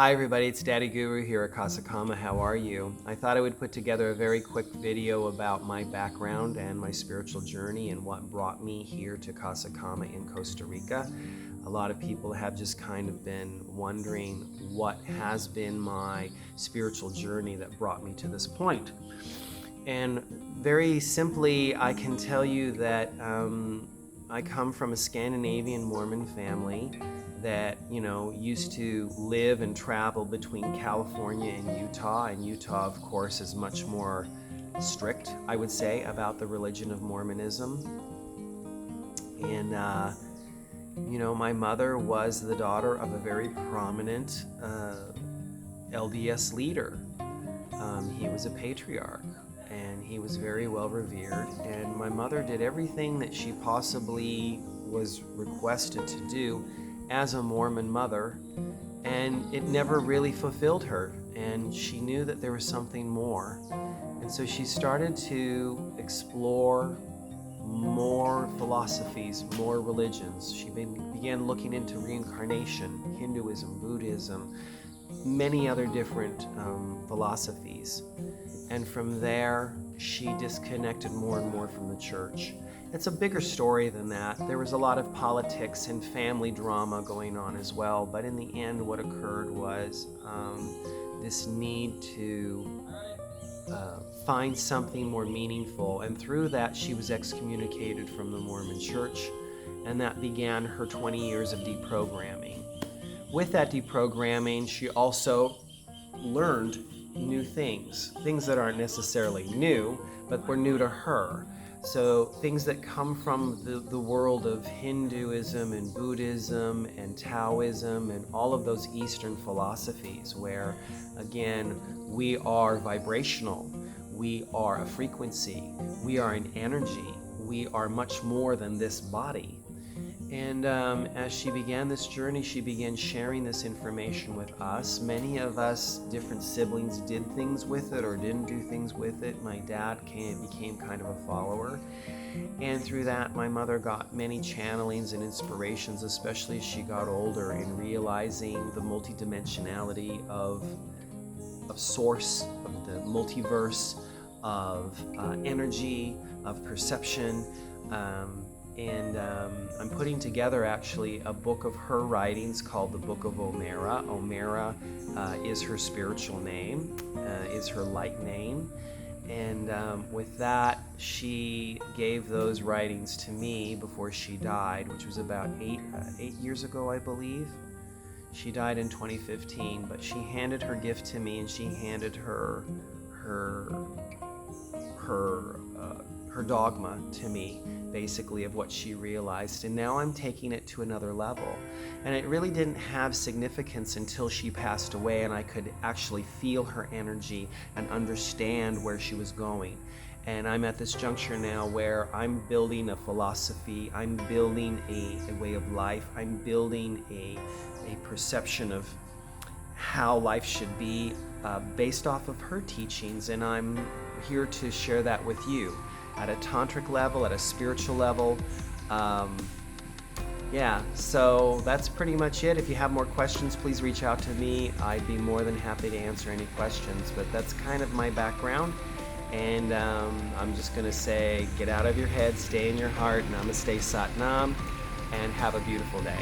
Hi everybody, it's Daddy Guru here at Casa Kama. How are you? I thought I would put together a very quick video about my background and my spiritual journey and what brought me here to Casa Kama in Costa Rica. A lot of people have just kind of been wondering what has been my spiritual journey that brought me to this point. And very simply, I can tell you that I come from a Scandinavian Mormon family that, used to live and travel between California and Utah. And Utah, of course, is much more strict, I would say, about the religion of Mormonism. And, my mother was the daughter of a very prominent LDS leader. He was a patriarch, and he was very well revered. And my mother did everything that she possibly was requested to do as a Mormon mother, and it never really fulfilled her, and she knew that there was something more. And so she started to explore more philosophies, more religions. She began looking into reincarnation, Hinduism, Buddhism, many other different philosophies. And from there, she disconnected more and more from the church. It's a bigger story than that. There was a lot of politics and family drama going on as well, but in the end what occurred was this need to find something more meaningful, and through that she was excommunicated from the Mormon church, and that began her 20 years of deprogramming. With that deprogramming, she also learned new things that aren't necessarily new, but were new to her. So things that come from the world of Hinduism and Buddhism and Taoism and all of those Eastern philosophies where, again, we are vibrational, we are a frequency, we are an energy, we are much more than this body. And as she began this journey, she began sharing this information with us. Many of us, different siblings, did things with it or didn't do things with it. My dad became kind of a follower. And through that, my mother got many channelings and inspirations, especially as she got older, in realizing the multidimensionality of source, of the multiverse, of energy, of perception. I'm putting together actually a book of her writings called the Book of Omera. Omera is her spiritual name, is her light name. And with that, she gave those writings to me before she died, which was about eight years ago, I believe. She died in 2015, but she handed her gift to me, and she handed her dogma to me, basically, of what she realized. And now I'm taking it to another level. And it really didn't have significance until she passed away, and I could actually feel her energy and understand where she was going. And I'm at this juncture now where I'm building a philosophy, I'm building a way of life, I'm building a perception of how life should be based off of her teachings, and I'm here to share that with you at a tantric level, at a spiritual level. So that's pretty much it. If you have more questions, please reach out to me. I'd be more than happy to answer any questions, but that's kind of my background. And I'm just gonna say, get out of your head, stay in your heart, namaste, sat nam, and have a beautiful day.